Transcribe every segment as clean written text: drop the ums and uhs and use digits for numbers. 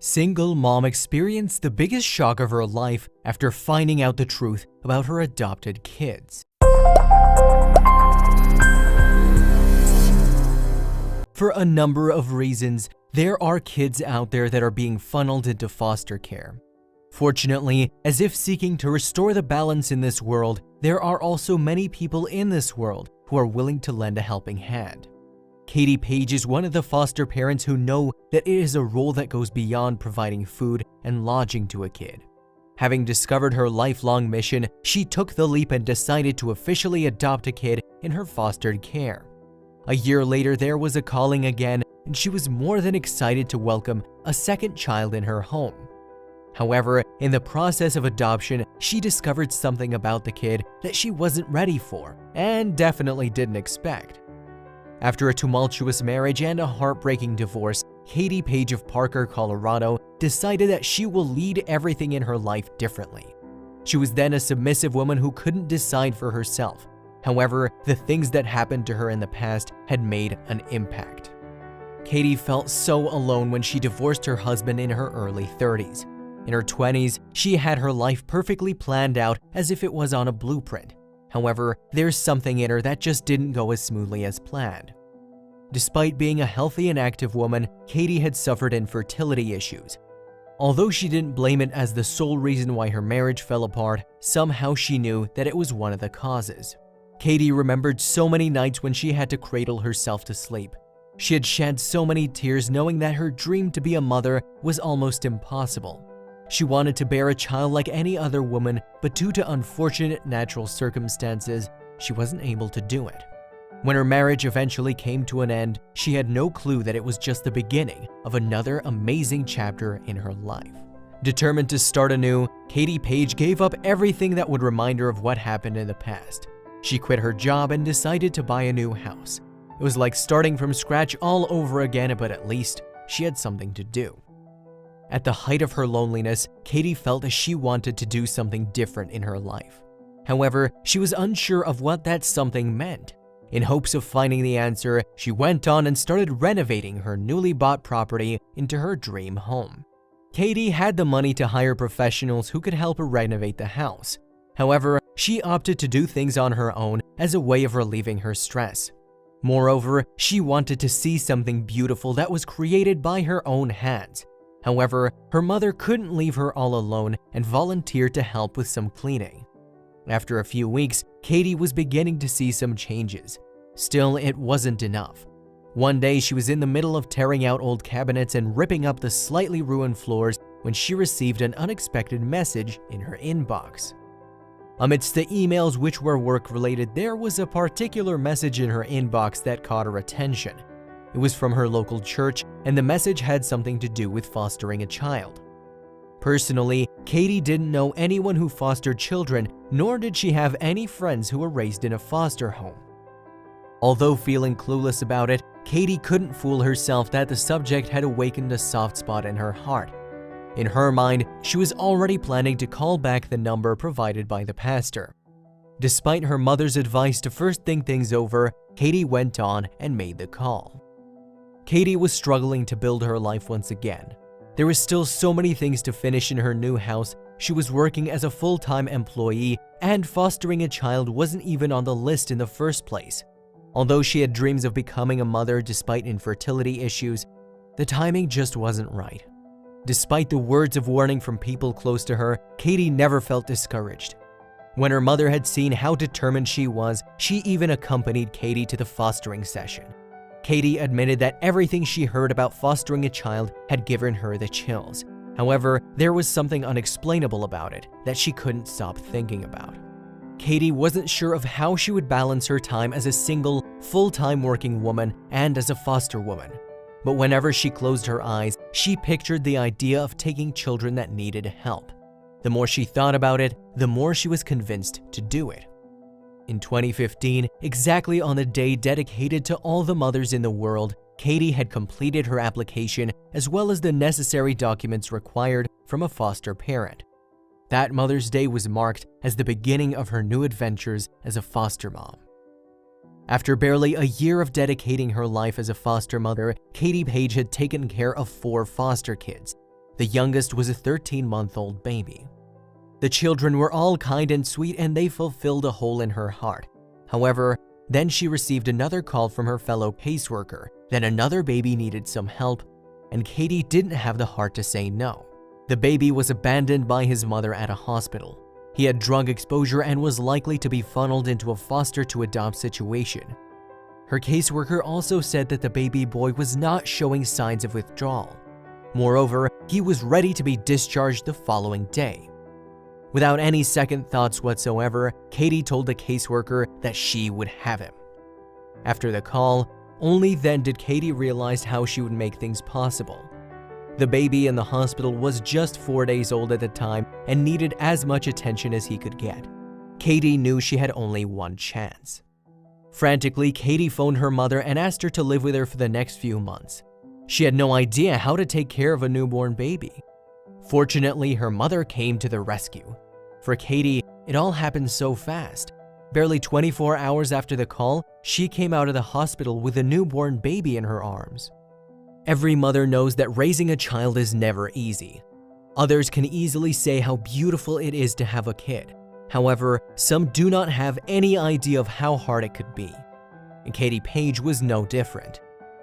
Single mom experienced the biggest shock of her life after finding out the truth about her adopted kids. For a number of reasons, there are kids out there that are being funneled into foster care. Fortunately, as if seeking to restore the balance in this world, there are also many people in this world who are willing to lend a helping hand. Katie Page is one of the foster parents who know that it is a role that goes beyond providing food and lodging to a kid. Having discovered her lifelong mission, she took the leap and decided to officially adopt a kid in her fostered care. A year later, there was a calling again, and she was more than excited to welcome a second child in her home. However, in the process of adoption, she discovered something about the kid that she wasn't ready for and definitely didn't expect. After a tumultuous marriage and a heartbreaking divorce, Katie Page of Parker, Colorado, decided that she will lead everything in her life differently. She was then a submissive woman who couldn't decide for herself. However, the things that happened to her in the past had made an impact. Katie felt so alone when she divorced her husband in her early 30s. In her 20s, she had her life perfectly planned out as if it was on a blueprint. However, there's something in her that just didn't go as smoothly as planned. Despite being a healthy and active woman, Katie had suffered infertility issues. Although she didn't blame it as the sole reason why her marriage fell apart, somehow she knew that it was one of the causes. Katie remembered so many nights when she had to cradle herself to sleep. She had shed so many tears knowing that her dream to be a mother was almost impossible. She wanted to bear a child like any other woman, but due to unfortunate natural circumstances, she wasn't able to do it. When her marriage eventually came to an end, she had no clue that it was just the beginning of another amazing chapter in her life. Determined to start anew, Katie Page gave up everything that would remind her of what happened in the past. She quit her job and decided to buy a new house. It was like starting from scratch all over again, but at least she had something to do. At the height of her loneliness, Katie felt that she wanted to do something different in her life. However, she was unsure of what that something meant. In hopes of finding the answer, she went on and started renovating her newly bought property into her dream home. Katie had the money to hire professionals who could help her renovate the house. However, she opted to do things on her own as a way of relieving her stress. Moreover, she wanted to see something beautiful that was created by her own hands. However, her mother couldn't leave her all alone and volunteered to help with some cleaning. After a few weeks, Katie was beginning to see some changes. Still, it wasn't enough. One day, she was in the middle of tearing out old cabinets and ripping up the slightly ruined floors when she received an unexpected message in her inbox. Amidst the emails which were work-related, there was a particular message in her inbox that caught her attention. It was from her local church, and the message had something to do with fostering a child. Personally, Katie didn't know anyone who fostered children, nor did she have any friends who were raised in a foster home. Although feeling clueless about it, Katie couldn't fool herself that the subject had awakened a soft spot in her heart. In her mind, she was already planning to call back the number provided by the pastor. Despite her mother's advice to first think things over, Katie went on and made the call. Katie was struggling to build her life once again. There were still so many things to finish in her new house. She was working as a full-time employee, and fostering a child wasn't even on the list in the first place. Although she had dreams of becoming a mother despite infertility issues, the timing just wasn't right. Despite the words of warning from people close to her, Katie never felt discouraged. When her mother had seen how determined she was, she even accompanied Katie to the fostering session. Katie admitted that everything she heard about fostering a child had given her the chills. However, there was something unexplainable about it that she couldn't stop thinking about. Katie wasn't sure of how she would balance her time as a single, full-time working woman and as a foster woman. But whenever she closed her eyes, she pictured the idea of taking children that needed help. The more she thought about it, the more she was convinced to do it. In 2015, exactly on the day dedicated to all the mothers in the world, Katie had completed her application as well as the necessary documents required from a foster parent. That Mother's Day was marked as the beginning of her new adventures as a foster mom. After barely a year of dedicating her life as a foster mother, Katie Page had taken care of 4 foster kids. The youngest was a 13-month-old baby. The children were all kind and sweet, and they fulfilled a hole in her heart. However, then she received another call from her fellow caseworker that another baby needed some help, and Katie didn't have the heart to say no. The baby was abandoned by his mother at a hospital. He had drug exposure and was likely to be funneled into a foster-to-adopt situation. Her caseworker also said that the baby boy was not showing signs of withdrawal. Moreover, he was ready to be discharged the following day. Without any second thoughts whatsoever, Katie told the caseworker that she would have him. After the call, only then did Katie realize how she would make things possible. The baby in the hospital was just 4 days old at the time and needed as much attention as he could get. Katie knew she had only one chance. Frantically, Katie phoned her mother and asked her to live with her for the next few months. She had no idea how to take care of a newborn baby. Fortunately, her mother came to the rescue. For Katie, it all happened so fast. Barely 24 hours after the call, she came out of the hospital with a newborn baby in her arms. Every mother knows that raising a child is never easy. Others can easily say how beautiful it is to have a kid. However, some do not have any idea of how hard it could be. And Katie Page was no different.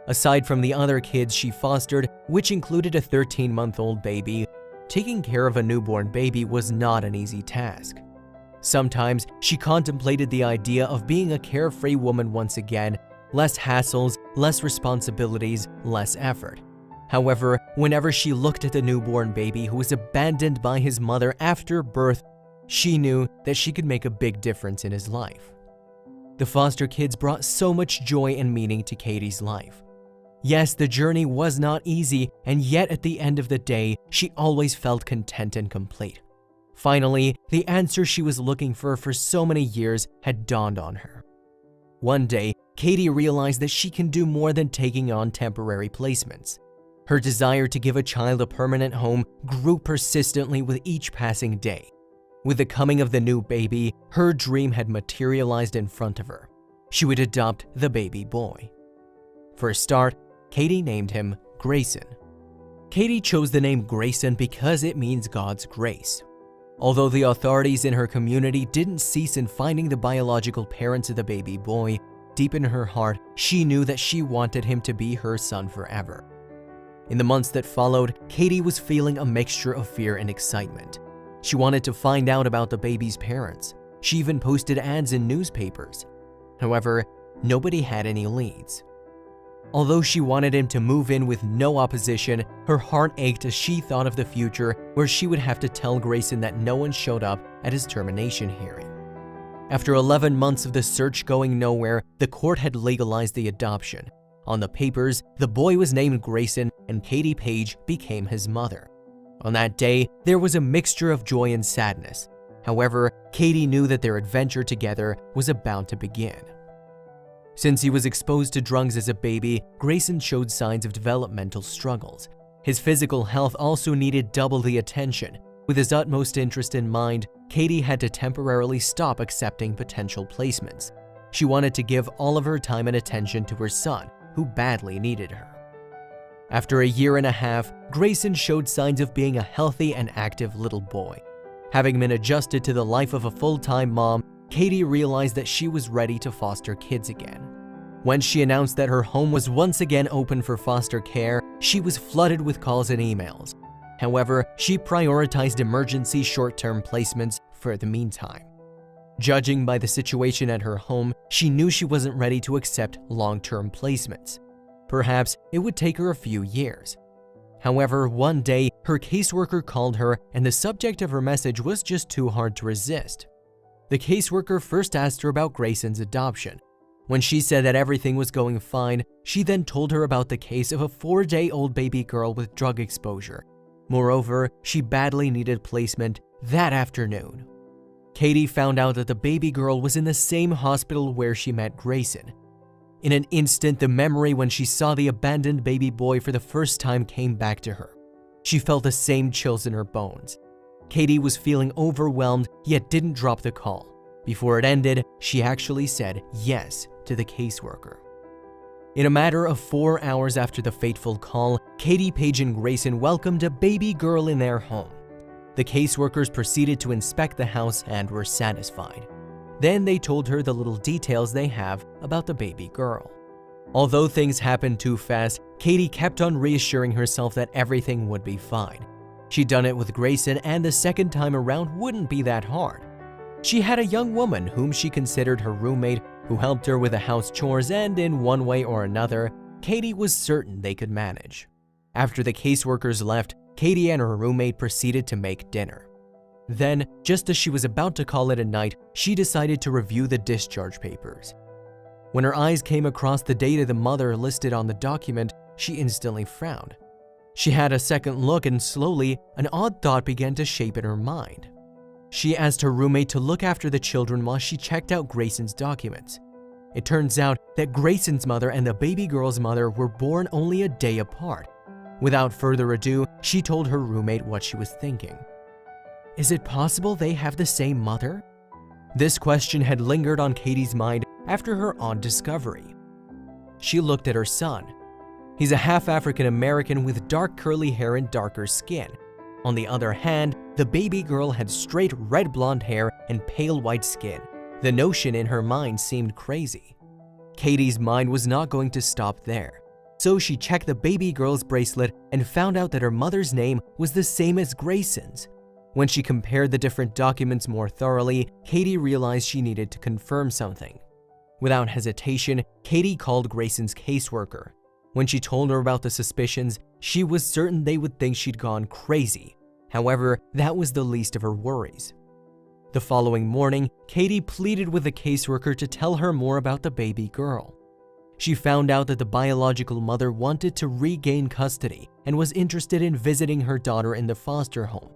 Aside from the other kids she fostered, which included a 13-month-old baby, taking care of a newborn baby was not an easy task. Sometimes she contemplated the idea of being a carefree woman once again, less hassles, less responsibilities, less effort. However, whenever she looked at the newborn baby who was abandoned by his mother after birth, she knew that she could make a big difference in his life. The foster kids brought so much joy and meaning to Katie's life. Yes, the journey was not easy, and yet at the end of the day, she always felt content and complete. Finally, the answer she was looking for so many years had dawned on her. One day, Katie realized that she can do more than taking on temporary placements. Her desire to give a child a permanent home grew persistently with each passing day. With the coming of the new baby, her dream had materialized in front of her. She would adopt the baby boy. For a start, Katie named him Grayson. Katie chose the name Grayson because it means God's grace. Although the authorities in her community didn't cease in finding the biological parents of the baby boy, deep in her heart, she knew that she wanted him to be her son forever. In the months that followed, Katie was feeling a mixture of fear and excitement. She wanted to find out about the baby's parents. She even posted ads in newspapers. However, nobody had any leads. Although she wanted him to move in with no opposition, her heart ached as she thought of the future where she would have to tell Grayson that no one showed up at his termination hearing. After 11 months of the search going nowhere, the court had legalized the adoption. On the papers, the boy was named Grayson and Katie Page became his mother. On that day, there was a mixture of joy and sadness. However, Katie knew that their adventure together was about to begin. Since he was exposed to drugs as a baby, Grayson showed signs of developmental struggles. His physical health also needed double the attention. With his utmost interest in mind, Katie had to temporarily stop accepting potential placements. She wanted to give all of her time and attention to her son, who badly needed her. After a year and a half, Grayson showed signs of being a healthy and active little boy. Having been adjusted to the life of a full-time mom, Katie realized that she was ready to foster kids again. When she announced that her home was once again open for foster care, she was flooded with calls and emails. However, she prioritized emergency short-term placements for the meantime. Judging by the situation at her home, she knew she wasn't ready to accept long-term placements. Perhaps it would take her a few years. However, one day, her caseworker called her and the subject of her message was just too hard to resist. The caseworker first asked her about Grayson's adoption. When she said that everything was going fine, she then told her about the case of a 4-day-old baby girl with drug exposure. Moreover, she badly needed placement that afternoon. Katie found out that the baby girl was in the same hospital where she met Grayson. In an instant, the memory when she saw the abandoned baby boy for the first time came back to her. She felt the same chills in her bones. Katie was feeling overwhelmed, yet didn't drop the call. Before it ended, she actually said yes to the caseworker. In a matter of 4 hours after the fateful call, Katie, Paige, and Grayson welcomed a baby girl in their home. The caseworkers proceeded to inspect the house and were satisfied. Then they told her the little details they have about the baby girl. Although things happened too fast, Katie kept on reassuring herself that everything would be fine. She'd done it with Grayson, and the second time around wouldn't be that hard. She had a young woman whom she considered her roommate who helped her with the house chores, and in one way or another, Katie was certain they could manage. After the caseworkers left, Katie and her roommate proceeded to make dinner. Then, just as she was about to call it a night, she decided to review the discharge papers. When her eyes came across the date of the mother listed on the document, she instantly frowned. She had a second look, and slowly, an odd thought began to shape in her mind. She asked her roommate to look after the children while she checked out Grayson's documents. It turns out that Grayson's mother and the baby girl's mother were born only a day apart. Without further ado, she told her roommate what she was thinking. Is it possible they have the same mother? This question had lingered on Katie's mind after her odd discovery. She looked at her son. He's a half African American with dark curly hair and darker skin. On the other hand, the baby girl had straight red blonde hair and pale white skin. The notion in her mind seemed crazy. Katie's mind was not going to stop there. So she checked the baby girl's bracelet and found out that her mother's name was the same as Grayson's. When she compared the different documents more thoroughly, Katie realized she needed to confirm something. Without hesitation, Katie called Grayson's caseworker. When she told her about the suspicions, she was certain they would think she'd gone crazy. However, that was the least of her worries. The following morning, Katie pleaded with the caseworker to tell her more about the baby girl. She found out that the biological mother wanted to regain custody and was interested in visiting her daughter in the foster home.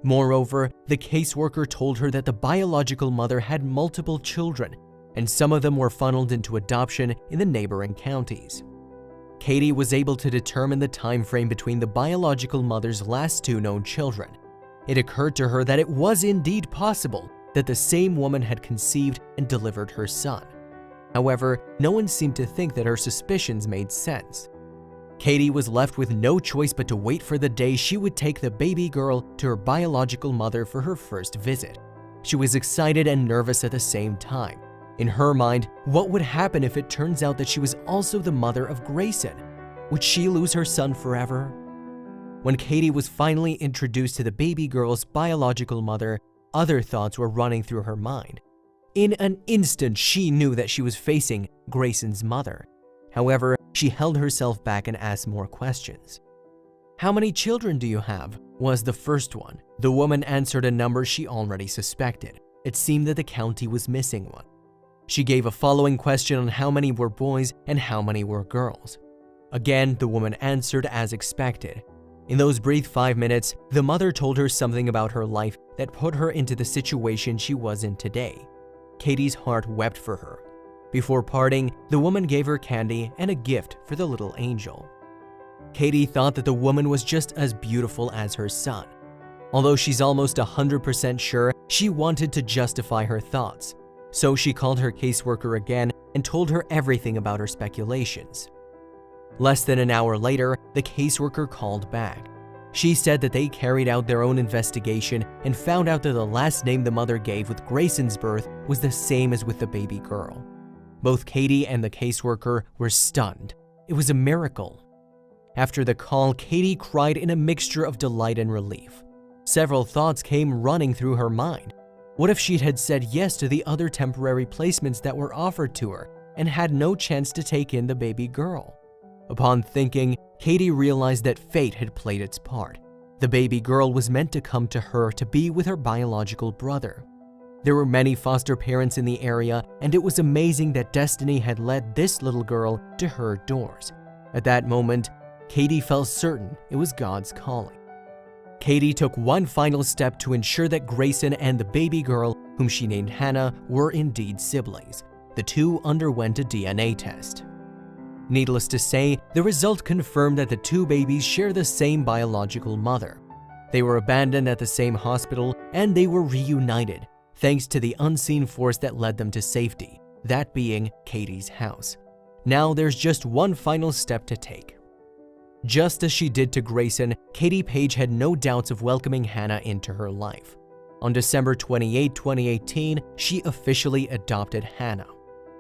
Moreover, the caseworker told her that the biological mother had multiple children, and some of them were funneled into adoption in the neighboring counties. Katie was able to determine the time frame between the biological mother's last 2 known children. It occurred to her that it was indeed possible that the same woman had conceived and delivered her son. However, no one seemed to think that her suspicions made sense. Katie was left with no choice but to wait for the day she would take the baby girl to her biological mother for her first visit. She was excited and nervous at the same time. In her mind, what would happen if it turns out that she was also the mother of Grayson? Would she lose her son forever? When Katie was finally introduced to the baby girl's biological mother, other thoughts were running through her mind. In an instant, she knew that she was facing Grayson's mother. However, she held herself back and asked more questions. "How many children do you have?" was the first one. The woman answered a number she already suspected. It seemed that the county was missing one. She gave a following question on how many were boys and how many were girls. Again, the woman answered as expected. In those brief 5 minutes, the mother told her something about her life that put her into the situation she was in today. Katie's heart wept for her. Before parting, the woman gave her candy and a gift for the little angel. Katie thought that the woman was just as beautiful as her son. Although she's almost 100% sure, she wanted to justify her thoughts. So she called her caseworker again and told her everything about her speculations. Less than an hour later, the caseworker called back. She said that they carried out their own investigation and found out that the last name the mother gave with Grayson's birth was the same as with the baby girl. Both Katie and the caseworker were stunned. It was a miracle. After the call, Katie cried in a mixture of delight and relief. Several thoughts came running through her mind. What if she had said yes to the other temporary placements that were offered to her and had no chance to take in the baby girl? Upon thinking, Katie realized that fate had played its part. The baby girl was meant to come to her to be with her biological brother. There were many foster parents in the area, and it was amazing that destiny had led this little girl to her doors. At that moment, Katie felt certain it was God's calling. Katie took one final step to ensure that Grayson and the baby girl, whom she named Hannah, were indeed siblings. The two underwent a DNA test. Needless to say, the result confirmed that the two babies share the same biological mother. They were abandoned at the same hospital, and they were reunited, thanks to the unseen force that led them to safety, that being Katie's house. Now there's just one final step to take. Just as she did to Grayson, Katie Page had no doubts of welcoming Hannah into her life. On December 28, 2018, she officially adopted Hannah.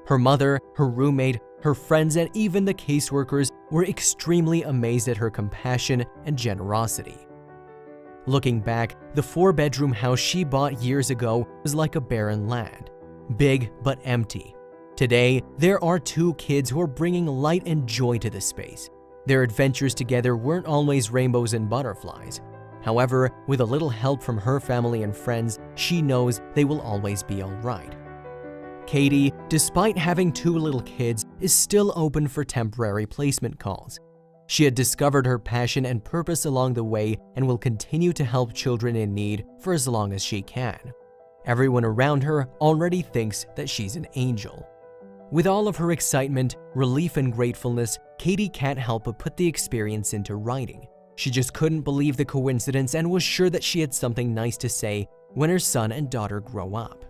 Her mother, her roommate, her friends, and even the caseworkers were extremely amazed at her compassion and generosity. Looking back, the 4-bedroom house she bought years ago was like a barren land, big but empty. Today, there are 2 kids who are bringing light and joy to the space. Their adventures together weren't always rainbows and butterflies. However, with a little help from her family and friends, she knows they will always be all right. Katie, despite having 2 little kids, is still open for temporary placement calls. She had discovered her passion and purpose along the way and will continue to help children in need for as long as she can. Everyone around her already thinks that she's an angel. With all of her excitement, relief, and gratefulness, Katie can't help but put the experience into writing. She just couldn't believe the coincidence and was sure that she had something nice to say when her son and daughter grow up.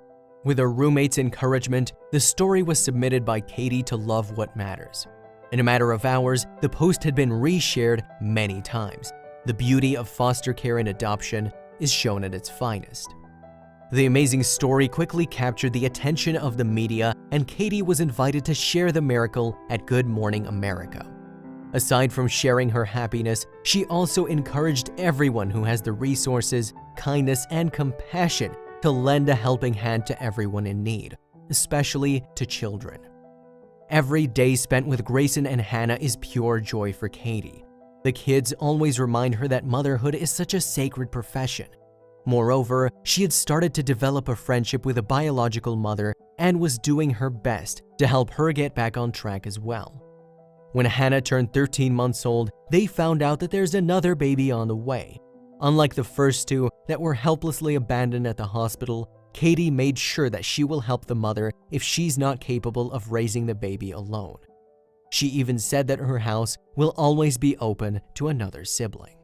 With her roommate's encouragement, the story was submitted by Katie to Love What Matters. In a matter of hours, the post had been reshared many times. The beauty of foster care and adoption is shown at its finest. The amazing story quickly captured the attention of the media, and Katie was invited to share the miracle at Good Morning America. Aside from sharing her happiness, she also encouraged everyone who has the resources, kindness, and compassion to lend a helping hand to everyone in need, especially to children. Every day spent with Grayson and Hannah is pure joy for Katie. The kids always remind her that motherhood is such a sacred profession. Moreover, she had started to develop a friendship with a biological mother and was doing her best to help her get back on track as well. When Hannah turned 13 months old, they found out that there's another baby on the way. Unlike the first 2 that were helplessly abandoned at the hospital, Katie made sure that she will help the mother if she's not capable of raising the baby alone. She even said that her house will always be open to another sibling.